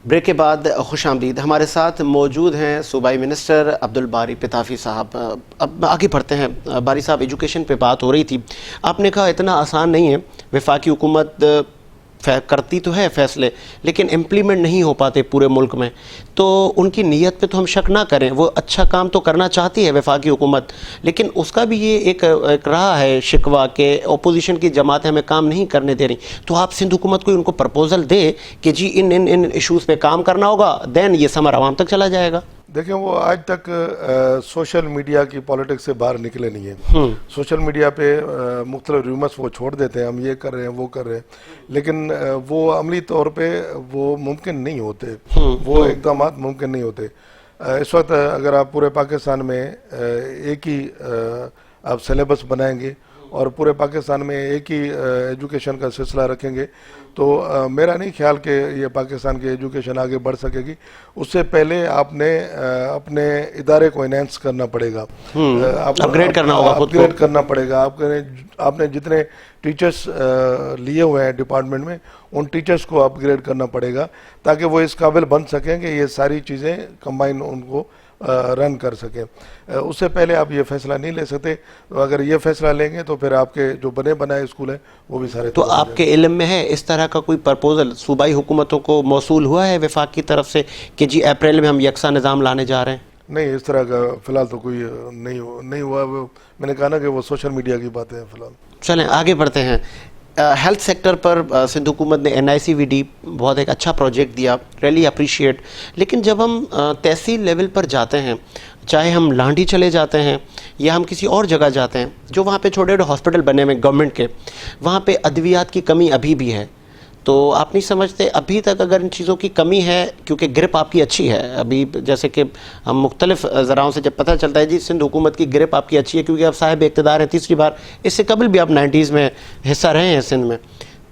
Break के बाद खुशामदीद। हमारे साथ मौजूद हैं सूबाई मिनिस्टर अब्दुल बारी पिताफी साहब। अब आगे बढ़ते हैं। बारी साहब, एजुकेशन पे बात हो रही थी, आपने कहा इतना आसान नहीं है, वफाकी हुकूमत करती तो है फैसले, लेकिन इम्प्लीमेंट नहीं हो पाते पूरे मुल्क में। तो उनकी नीयत पे तो हम शक ना करें, वो अच्छा काम तो करना चाहती है वफाकी हुकूमत, लेकिन उसका भी ये एक रहा है शिकवा के अपोजिशन की जमातें हमें काम नहीं करने दे रही। तो आप सिंध हुकूमत को उनको प्रपोजल दे कि जी इन इन इन इशूज़ पे काम करना होगा, देन ये समर आवाम तक चला जाएगा। देखिए, वो आज तक सोशल मीडिया की पॉलिटिक्स से बाहर निकले नहीं है। सोशल मीडिया पे मुख्तलिफ रूमर्स वो छोड़ देते हैं, हम ये कर रहे हैं वो कर रहे हैं, लेकिन वो अमली तौर पे वो मुमकिन नहीं होते, वो इक़दामात मुमकिन नहीं होते। इस वक्त अगर आप पूरे पाकिस्तान में एक ही आप सिलेबस बनाएंगे और पूरे पाकिस्तान में एक ही एजुकेशन का सिलसिला रखेंगे तो मेरा नहीं ख्याल कि ये पाकिस्तान की एजुकेशन आगे बढ़ सकेगी। उससे पहले आपने अपने इदारे को एनहेंस करना पड़ेगा, अपग्रेड करना होगा, अपग्रेड करना पड़ेगा। आपने जितने टीचर्स लिए हुए हैं डिपार्टमेंट में, उन टीचर्स को अपग्रेड करना पड़ेगा ताकि वो इस काबिल बन सकें कि ये सारी चीज़ें कंबाइन उनको रन कर सकें। उससे पहले आप ये फैसला नहीं ले सकते। तो अगर ये फैसला लेंगे तो फिर आपके जो बने बनाए स्कूल हैं वो भी सारे। तो आपके इल्म में है इस तरह का कोई प्रपोजल सूबाई हुकूमतों को मौसूल हुआ है वफाक की तरफ से कि जी अप्रैल में हम यकसा निज़ाम लाने जा रहे हैं? नहीं, इस तरह का फिलहाल तो कोई नहीं हुआ। मैंने कहा ना कि वो सोशल मीडिया की बातें हैं फिलहाल। चलें आगे बढ़ते हैं। हेल्थ सेक्टर पर सिंध हुकूमत ने NICVD बहुत एक अच्छा प्रोजेक्ट दिया, रियली अप्रिशिएट। लेकिन जब हम तहसील लेवल पर जाते हैं, चाहे हम लांडी चले जाते हैं या हम किसी और जगह जाते हैं, जो वहाँ पे छोटे छोटे हॉस्पिटल बने हुए गवर्नमेंट के, वहाँ पे अद्वियात की कमी अभी भी है। तो आप नहीं समझते अभी तक अगर इन चीज़ों की कमी है, क्योंकि ग्रिप आपकी अच्छी है अभी, जैसे कि हम मुख्तलिफ ज़राओं से जब पता चलता है जी सिंध हुकूमत की ग्रिप आपकी अच्छी है क्योंकि आप साहिब इक़्तिदार हैं तीसरी बार, इससे कबल भी आप 90s में हिस्सा रहे हैं सिंध में,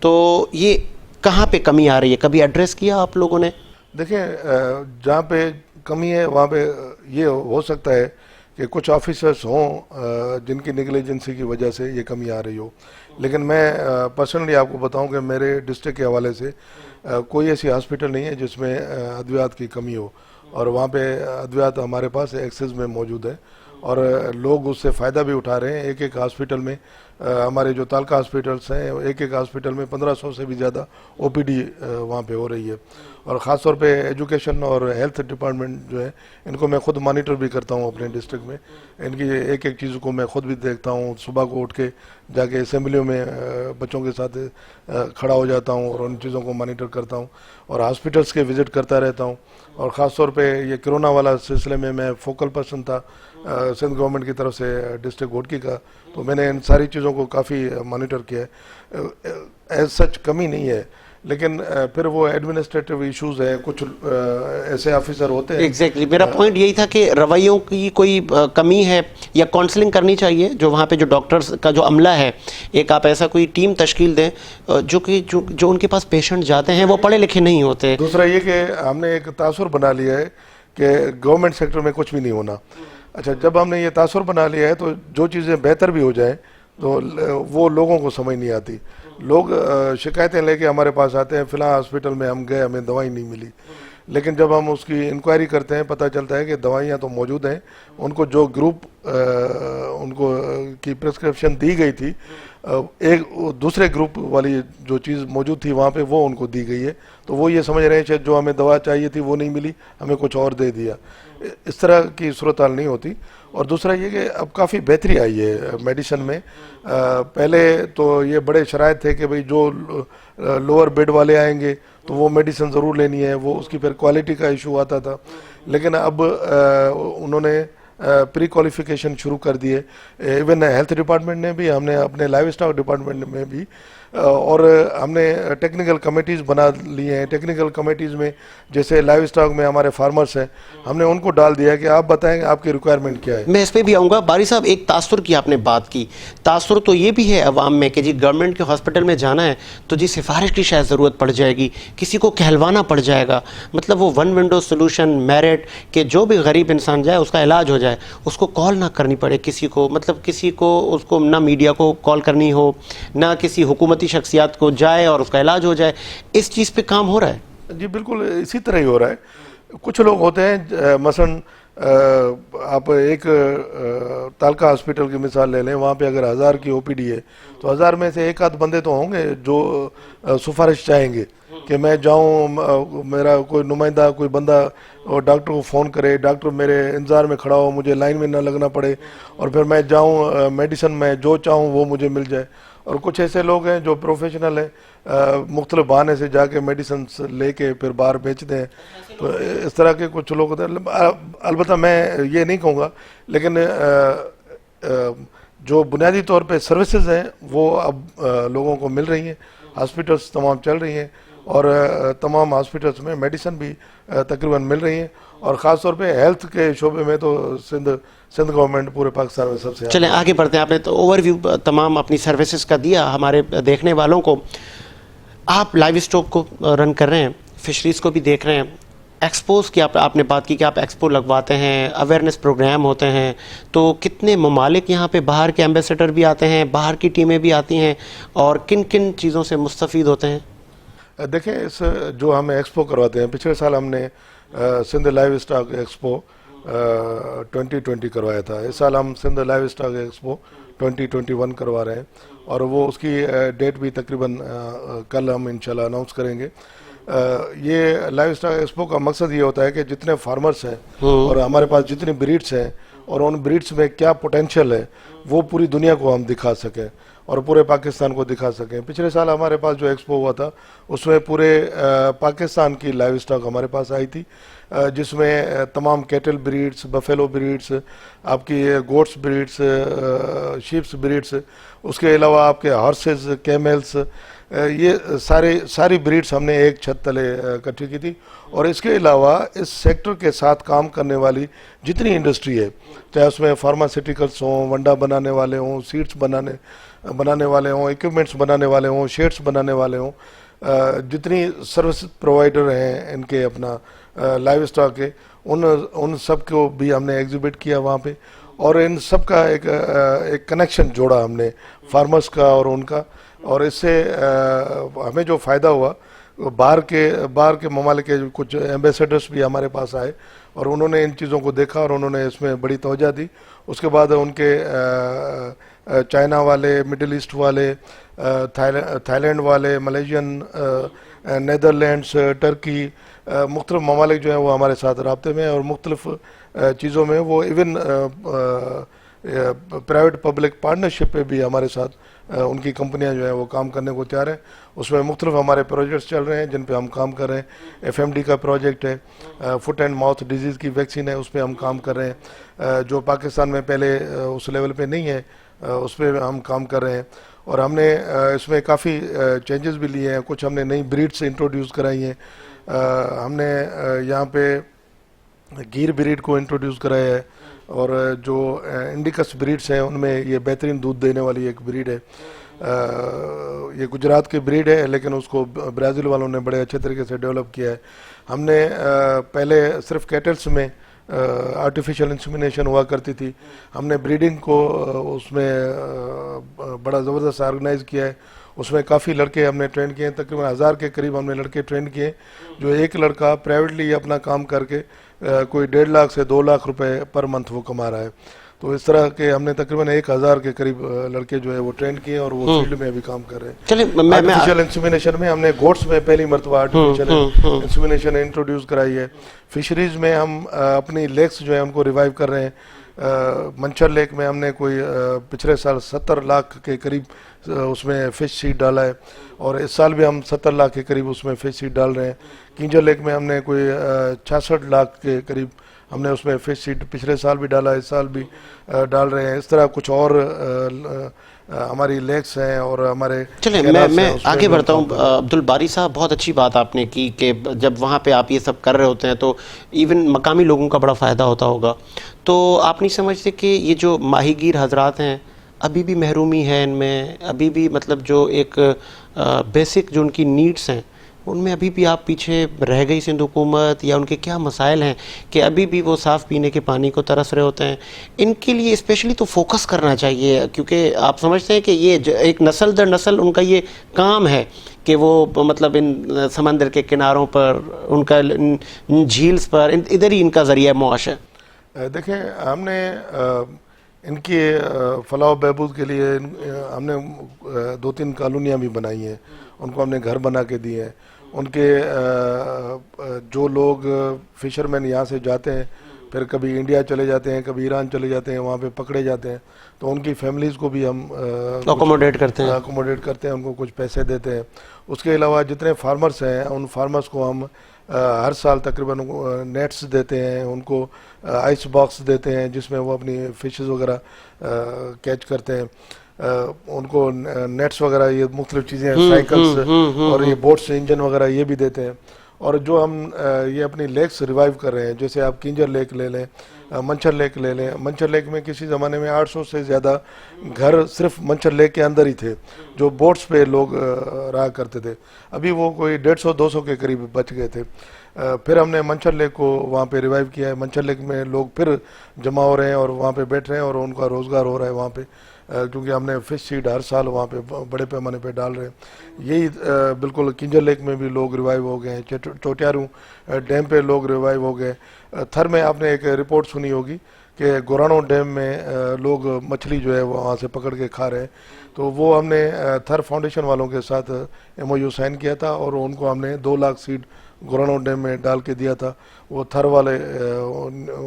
तो ये कहाँ पे कमी आ रही है, कभी एड्रेस किया आप लोगों ने? देखिए, जहाँ पे कमी है वहाँ पे ये हो सकता है कि कुछ ऑफिसर्स हों जिनकी नेग्लिजेंसी की वजह से ये कमी आ रही हो, लेकिन मैं पर्सनली आपको बताऊं कि मेरे डिस्ट्रिक्ट के हवाले से कोई ऐसी हॉस्पिटल नहीं है जिसमें अद्वियात की कमी हो, और वहाँ पे अद्वियात हमारे पास एक्सेस में मौजूद है और लोग उससे फ़ायदा भी उठा रहे हैं। एक एक हॉस्पिटल में हमारे जो तालका हॉस्पिटल्स हैं, एक एक हॉस्पिटल में 1500 से भी ज़्यादा OPD वहाँ पे हो रही है। और ख़ास तौर पे एजुकेशन और हेल्थ डिपार्टमेंट जो है, इनको मैं खुद मॉनिटर भी करता हूँ अपने डिस्ट्रिक्ट में। इनकी एक एक चीज़ को मैं खुद भी देखता हूँ, सुबह को उठ के जाके असेंबलियों में बच्चों के साथ खड़ा हो जाता हूँ और उन चीज़ों को मॉनिटर करता हूँ और हॉस्पिटल्स के विज़िट करता रहता हूँ। और ख़ास तौर पे ये कोरोना वाला सिलसिले में मैं फोकल पर्सन था सिंध गवर्नमेंट की तरफ से डिस्ट्रिक्ट घोटकी का, तो मैंने इन सारी चीज़ों को काफ़ी मॉनिटर किया है। एज सच कमी नहीं है, लेकिन फिर वो एडमिनिस्ट्रेटिव इश्यूज है, कुछ ऐसे ऑफिसर होते हैं। एग्जैक्टली मेरा पॉइंट यही था कि रवैयों की कोई कमी है या काउंसलिंग करनी चाहिए जो वहाँ पे जो डॉक्टर्स का जो अमला है, एक आप ऐसा कोई टीम तश्कील दें जो उनके पास पेशेंट जाते हैं वो पढ़े लिखे नहीं होते। दूसरा ये कि हमने एक तासुर बना लिया है कि गवर्नमेंट सेक्टर में कुछ भी नहीं होना। अच्छा, जब हमने ये तासुर बना लिया है तो जो चीज़ें बेहतर भी हो जाए तो वो लोगों को समझ नहीं आती। लोग शिकायतें लेके हमारे पास आते हैं, फ़िलहाल हॉस्पिटल में हम गए, हमें दवाई नहीं मिली, लेकिन जब हम उसकी इंक्वायरी करते हैं पता चलता है कि दवाइयाँ तो मौजूद हैं, उनको जो ग्रुप उनको की प्रिस्क्रिप्शन दी गई थी, एक दूसरे ग्रुप वाली जो चीज़ मौजूद थी वहाँ पे वो उनको दी गई है, तो वो ये समझ रहे हैं कि जो हमें दवा चाहिए थी वो नहीं मिली, हमें कुछ और दे दिया। इस तरह की सूरत हाल नहीं होती। और दूसरा ये कि अब काफ़ी बेहतरी आई है मेडिसिन में। पहले तो ये बड़े शराइत थे कि भाई जो लोअर बेड वाले आएंगे तो वो मेडिसिन ज़रूर लेनी है, वो उसकी फिर क्वालिटी का इशू आता था, लेकिन अब उन्होंने प्री क्वालिफिकेशन शुरू कर दिए। इवन हेल्थ डिपार्टमेंट ने भी, हमने अपने लाइव स्टॉक डिपार्टमेंट में भी, और हमने टेक्निकल कमेटीज़ बना लिए हैं। टेक्निकल कमेटीज़ में जैसे लाइव स्टॉक में हमारे फार्मर्स हैं, हमने उनको डाल दिया है कि आप बताएं आपकी रिक्वायरमेंट क्या है। मैं इस पर भी आऊँगा। बारी साहब, एक तासुर की आपने बात की, तासुर तो ये भी है अवाम में कि जी गवर्नमेंट के हॉस्पिटल में जाना है तो जी सिफारिश की शायद ज़रूरत पड़ जाएगी, किसी को कहलवाना पड़ जाएगा, मतलब वो वन विंडो सोल्यूशन मेरिट के जो भी गरीब इंसान जाए उसका इलाज हो जाए, उसको कॉल ना करनी पड़े किसी को, मतलब किसी को उसको ना मीडिया को कॉल करनी हो, ना किसी हुकूमती शख्सियात को जाए और उसका इलाज हो जाए। इस चीज़ पे काम हो रहा है? जी बिल्कुल इसी तरह ही हो रहा है। कुछ लोग होते हैं मसलन आप एक तालका हॉस्पिटल की मिसाल ले लें, वहाँ पे अगर 1000 की ओपीडी है तो 1000 में से एक आध बंदे तो होंगे जो सिफारिश चाहेंगे कि मैं जाऊँ, मेरा कोई नुमाइंदा कोई बंदा और डॉक्टर को फ़ोन करे, डॉक्टर मेरे इंतज़ार में खड़ा हो, मुझे लाइन में ना लगना पड़े और फिर मैं जाऊँ मेडिसिन में जो चाहूँ वो मुझे मिल जाए। और कुछ ऐसे लोग हैं जो प्रोफेशनल हैं, मुख्तलिफ बहाने से जाके मेडिसिन लेके फिर बाहर बेचते हैं। तो इस तरह के कुछ लोग होते हैं। अलबत्ता मैं ये नहीं कहूँगा, लेकिन जो बुनियादी तौर पे सर्विसेज हैं वो अब लोगों को मिल रही हैं, हॉस्पिटल्स तमाम चल रही हैं और तमाम हॉस्पिटल्स में मेडिसिन भी तकरीबन मिल रही हैं। और ख़ास तौर पे हेल्थ के शोबे में तो सिंध गवर्नमेंट पूरे पाकिस्तान में सबसे चलें आगे बढ़ते हैं। आपने तो ओवरव्यू तमाम अपनी सर्विसेज का दिया हमारे देखने वालों को। आप लाइव स्टॉक को रन कर रहे हैं, फिशरीज़ को भी देख रहे हैं, एक्सपोज की आपने बात की कि आप एक्सपो लगवाते हैं, अवेयरनेस प्रोग्राम होते हैं, तो कितने ममालिक यहाँ पे बाहर के एम्बेसडर भी आते हैं, बाहर की टीमें भी आती हैं और किन किन चीज़ों से मुस्तफ़ीद होते हैं? देखें, इस जो हम एक्सपो करवाते हैं, पिछले साल हमने सिंध लाइव स्टॉक एक्सपो 2020 करवाया था। इस साल हम सिंध लाइव स्टॉक एक्सपो 2021 करवा रहे हैं और वो उसकी डेट भी तकरीबन कल हम इंशाल्लाह अनाउंस करेंगे। ये लाइव स्टॉक एक्सपो का मकसद ये होता है कि जितने फार्मर्स हैं और हमारे पास जितनी ब्रीड्स हैं और उन ब्रीड्स में क्या पोटेंशियल है वो पूरी दुनिया को हम दिखा सकें और पूरे पाकिस्तान को दिखा सकें। पिछले साल हमारे पास जो एक्सपो हुआ था उसमें पूरे पाकिस्तान की लाइव स्टॉक हमारे पास आई थी, जिसमें तमाम कैटल ब्रीड्स, बफेलो ब्रीड्स, आपकी गोट्स ब्रीड्स, शीप्स ब्रीड्स, उसके अलावा आपके हॉर्सेस, कैमल्स, ये सारी ब्रीड्स हमने एक छत तले इकट्ठी की थी। और इसके अलावा इस सेक्टर के साथ काम करने वाली जितनी इंडस्ट्री है, चाहे उसमें फार्मास्यूटिकल्स हों, वंडा बनाने वाले हों, सीड्स बनाने वाले हों, इक्विपमेंट्स बनाने वाले हों, शेड्स बनाने वाले हों, जितनी सर्विस प्रोवाइडर हैं इनके अपना लाइव स्टॉक के, उन सब को भी हमने एग्जिबिट किया वहाँ पे। और इन सब का एक कनेक्शन जोड़ा हमने फार्मर्स का और उनका, और इससे हमें जो फ़ायदा हुआ, बाहर के ममालिक के कुछ एम्बेसडर्स भी हमारे पास आए और उन्होंने इन चीज़ों को देखा और उन्होंने इसमें बड़ी तवज्जो दी। उसके बाद उनके चाइना वाले, मिडिल ईस्ट वाले, थाईलैंड वाले, मलेशियन, नेदरलैंड्स, टर्की, मुख्तलिफ ममालिक जो हैं वो हमारे साथ राब्ते में और मुख्तलिफ चीज़ों में वो इवन प्राइवेट पब्लिक पार्टनरशिप पे भी हमारे साथ उनकी कंपनियां जो है वो काम करने को तैयार हैं। उसमें मुख्तलिफ हमारे प्रोजेक्ट्स चल रहे हैं जिन पे हम काम कर रहे हैं। FMD का प्रोजेक्ट है, फुट एंड माउथ डिजीज़ की वैक्सीन है, उस पर हम काम कर रहे हैं, जो पाकिस्तान में पहले उस लेवल पे नहीं है, उस पर हम काम कर रहे हैं। और हमने इसमें काफ़ी चेंजेस भी लिए हैं, कुछ हमने नई ब्रीड्स इंट्रोड्यूस कराई हैं। हमने यहाँ पे गिर ब्रीड को इंट्रोड्यूस कराया है और जो इंडिकस ब्रीड्स हैं उनमें ये बेहतरीन दूध देने वाली एक ब्रीड है। ये गुजरात की ब्रीड है लेकिन उसको ब्राज़ील वालों ने बड़े अच्छे तरीके से डेवलप किया है। हमने पहले सिर्फ कैटल्स में आर्टिफिशियल इंसेमिनेशन हुआ करती थी, हमने ब्रीडिंग को उसमें बड़ा ज़बरदस्त ऑर्गेनाइज़ किया है। उसमें काफ़ी लड़के हमने ट्रेन किए हैं, तकरीबन 1000 के करीब हमने लड़के ट्रेन किए, जो एक लड़का प्राइवेटली अपना काम करके कोई 1.5 लाख से 2 लाख रुपए पर मंथ वो कमा रहा है। तो इस तरह के हमने तकरीबन 1000 के करीब लड़के जो है वो ट्रेन किए और वो फील्ड में भी काम कर रहे हैं। चलिए, आर्टिफिशियल इंसेमिनेशन में हमने गोट्स में पहली मरतबा आर्टिफिशियल इंसेमिनेशन इंट्रोड्यूस कराई है। फिशरीज में हम अपनी लेक्स जो है उनको रिवाइव कर रहे हैं। मंचर लेक में हमने कोई पिछले साल 70 लाख के करीब उसमें फिश सीड डाला है और इस साल भी हम 70 लाख के करीब उसमें फिश सीड डाल रहे हैं। किंजर लेक में हमने कोई 66 लाख के करीब हमने उसमें फिश सीड पिछले साल भी डाला, इस साल भी डाल रहे हैं। इस तरह कुछ और हमारी लेक्स हैं और हमारे। चलिए, मैं आगे बढ़ता हूँ। अब्दुल बारी साहब, बहुत अच्छी बात आपने की कि जब वहाँ पे आप ये सब कर रहे होते हैं तो इवन मकामी लोगों का बड़ा फ़ायदा होता होगा। तो आप नहीं समझते कि ये जो माहीगीर हजरात हैं अभी भी महरूमी है इनमें, अभी भी मतलब जो एक बेसिक जो उनकी नीड्स हैं उनमें अभी भी आप पीछे रह गई सिंध हुकूमत, या उनके क्या मसाइल हैं कि अभी भी वो साफ़ पीने के पानी को तरस रहे होते हैं? इनके लिए स्पेशली तो फोकस करना चाहिए, क्योंकि आप समझते हैं कि ये एक नस्ल दर नस्ल उनका ये काम है कि वो मतलब इन समंदर के किनारों पर, उनका झील्स पर, इधर ही इनका ज़रिया मुआश है। देखें, हमने इनकी फलाह बहबूद के लिए हमने 2-3 कॉलोनियाँ भी बनाई हैं, उनको हमने घर बना के दिए हैं। उनके जो लोग फिशरमैन यहाँ से जाते हैं, फिर कभी इंडिया चले जाते हैं, कभी ईरान चले जाते हैं, वहाँ पे पकड़े जाते हैं, तो उनकी फैमिलीज़ को भी हम अकोमोडेट करते हैं, उनको कुछ पैसे देते हैं। उसके अलावा जितने फार्मर्स हैं, उन फार्मर्स को हम हर साल तकरीबन नेट्स देते हैं, उनको आइस बॉक्स देते हैं जिसमें वो अपनी फिशेस वगैरह कैच करते हैं। उनको नेट्स वगैरह, ये मुख्तलिफ चीज़ें, साइकिल्स और ये बोट्स इंजन वगैरह ये भी देते हैं। और जो हम ये अपनी लेक्स रिवाइव कर रहे हैं, जैसे आप किंजर लेक ले लें, मंचर लेक ले लें। मंचर लेक में किसी ज़माने में 800 से ज़्यादा घर सिर्फ मंचर लेक के अंदर ही थे, जो बोट्स पे लोग रहा करते थे। अभी वो कोई 150-200 के करीब बच गए थे। फिर हमने मंचर लेक को वहाँ पे रिवाइव किया है। मंचर लेक में लोग फिर जमा हो रहे हैं और वहाँ पे बैठ रहे हैं और उनका रोज़गार हो रहा है वहाँ पे, क्योंकि हमने फिश सीड हर साल वहाँ पे बड़े पैमाने पे डाल रहे हैं। यही बिल्कुल किंजर लेक में भी लोग रिवाइव हो गए हैं, चोटियारू डैम पे लोग रिवाइव हो गए। थर में आपने एक रिपोर्ट सुनी होगी कि गोरानो डैम में लोग मछली जो है वो वहाँ से पकड़ के खा रहे हैं। तो वो हमने थर फाउंडेशन वालों के साथ MOU साइन किया था और उनको हमने 2 लाख सीड गोरानो डैम में डाल के दिया था। वो थर वाले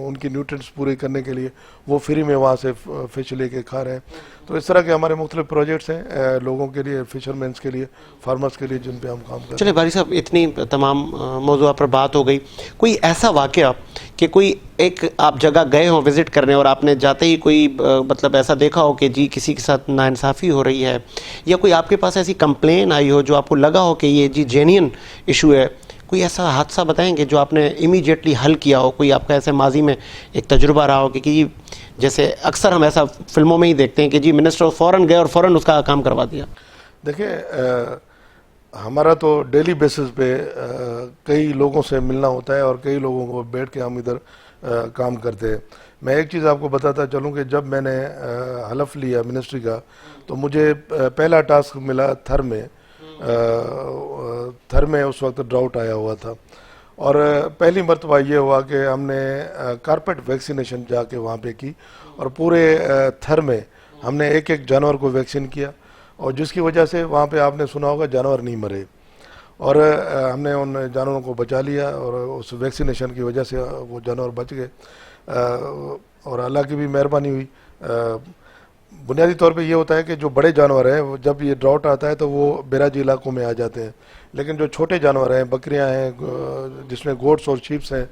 उनकी न्यूट्रिएंट्स पूरे करने के लिए वो फ्री में वहाँ से फिश लेके खा रहे हैं। तो इस तरह के हमारे मुख्तलिफ प्रोजेक्ट्स हैं लोगों के लिए, फिशरमैन्स के लिए, फार्मर्स के लिए, जिन पे हम काम कर रहे हैं। चलिए बारी साहब, इतनी तमाम मौज़ूआ पर बात हो गई। कोई ऐसा वाक़या कि कोई एक आप जगह गए हों विज़िट करने और आपने जाते ही कोई मतलब ऐसा देखा हो कि जी किसी के साथ नाइंसाफ़ी हो रही है, या कोई आपके पास ऐसी कंप्लेन आई हो जो आपको लगा हो कि ये जी जेन्युइन इशू है? कोई ऐसा हादसा बताएंगे जो आपने इमीडिएटली हल किया हो? कोई आपका ऐसे माजी में एक तजुर्बा रहा हो कि जैसे अक्सर हम ऐसा फिल्मों में ही देखते हैं कि जी मिनिस्टर फ़ौरन गए और फ़ौरन उसका काम करवा दिया? देखिए, हमारा तो डेली बेसिस पे कई लोगों से मिलना होता है और कई लोगों को बैठ के हम इधर काम करते हैं। मैं एक चीज़ आपको बताता चलूँ कि जब मैंने हलफ लिया मिनिस्ट्री का, तो मुझे पहला टास्क मिला थर में। थर में उस वक्त ड्राउट आया हुआ था और पहली मरतबा ये हुआ कि हमने कारपेट वैक्सीनेशन जाके वहाँ पे की और पूरे थर में हमने एक जानवर को वैक्सीन किया, और जिसकी वजह से वहाँ पे आपने सुना होगा जानवर नहीं मरे, और हमने उन जानवरों को बचा लिया और उस वैक्सीनेशन की वजह से वो जानवर बच गए और अल्लाह की भी मेहरबानी हुई। बुनियादी तौर पे ये होता है कि जो बड़े जानवर हैं, जब ये ड्राउट आता है तो वो बेराजी इलाकों में आ जाते हैं, लेकिन जो छोटे जानवर हैं, बकरियां हैं, जिसमें गोट्स और शीप्स हैं,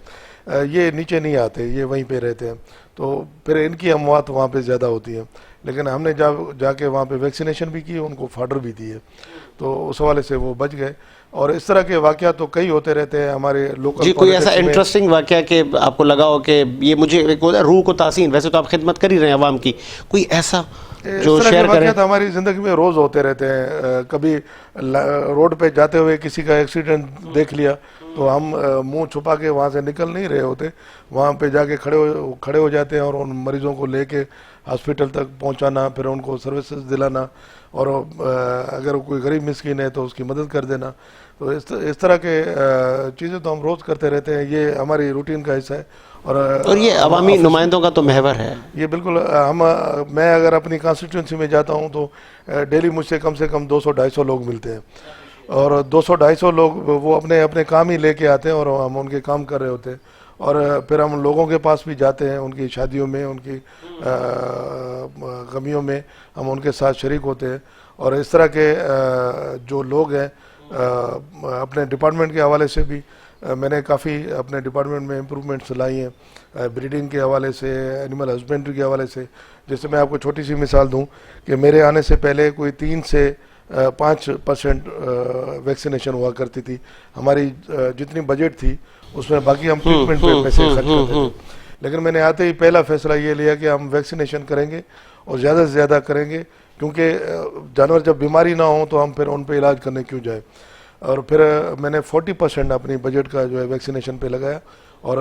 ये नीचे नहीं आते, ये वहीं पे रहते हैं। तो फिर इनकी अमवात वहाँ पे ज़्यादा होती है। लेकिन हमने जाके वहाँ पे वैक्सीनेशन भी की, उनको फाडर भी दिए, तो उस हवाले से वो बच गए। और इस तरह के वाक़या तो कई होते रहते हैं हमारे लोकल। जी, कोई ऐसा इंटरेस्टिंग वाक़या कि आपको लगा हो कि ये मुझे एक होता है रूह को तासीन, वैसे तो आप खिदमत कर ही रहे हैं आवाम की, कोई ऐसा जो शेयर करें? तो हमारी ज़िंदगी में रोज़ होते रहते हैं। कभी रोड पे जाते हुए किसी का एक्सीडेंट देख लिया तो हम मुंह छुपा के वहाँ से निकल नहीं रहे होते, वहाँ पे जाके खड़े हो जाते हैं और उन मरीजों को लेके हॉस्पिटल तक पहुँचाना, फिर उनको सर्विसेज दिलाना, और अगर कोई गरीब मिस्कीन है तो उसकी मदद कर देना। तो इस तरह के चीज़ें तो हम रोज़ करते रहते हैं, ये हमारी रूटीन का हिस्सा है। और ये अवामी नुमाइंदों का तो महवर है ये, बिल्कुल। मैं अगर अपनी कॉन्स्टिट्यूंसी में जाता हूँ तो डेली मुझसे कम से कम 200-250 लोग मिलते हैं, और 200-250 लोग वो अपने अपने काम ही लेके आते हैं और हम उनके काम कर रहे होते हैं। और फिर हम लोगों के पास भी जाते हैं, उनकी शादियों में, उनकी गमियों में हम उनके साथ शरीक होते हैं। और इस तरह के जो लोग हैं, अपने डिपार्टमेंट के हवाले से भी मैंने काफ़ी अपने डिपार्टमेंट में इम्प्रूवमेंट्स लाई हैं, ब्रीडिंग के हवाले से, एनिमल हस्बेंड्री के हवाले से। जैसे मैं आपको छोटी सी मिसाल दूं कि मेरे आने से पहले कोई 3 से 5% वैक्सीनेशन हुआ करती थी। हमारी जितनी बजट थी उसमें बाकी हम ट्रीटमेंट पे पैसे खर्च करते थे, लेकिन मैंने आते ही पहला फैसला ये लिया कि हम वैक्सीनेशन करेंगे और ज़्यादा से ज़्यादा करेंगे, क्योंकि जानवर जब बीमारी ना हो तो हम फिर उन पे इलाज करने क्यों जाए। और फिर मैंने 40% अपनी बजट का जो है वैक्सीनेशन पे लगाया और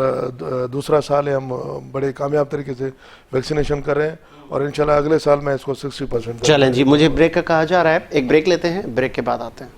दूसरा साल है हम बड़े कामयाब तरीके से वैक्सीनेशन कर रहे हैं और इंशाल्लाह अगले साल मैं इसको 60% चलें जी, मुझे ब्रेक का कहा जा रहा है, एक ब्रेक लेते हैं, ब्रेक के बाद आते हैं।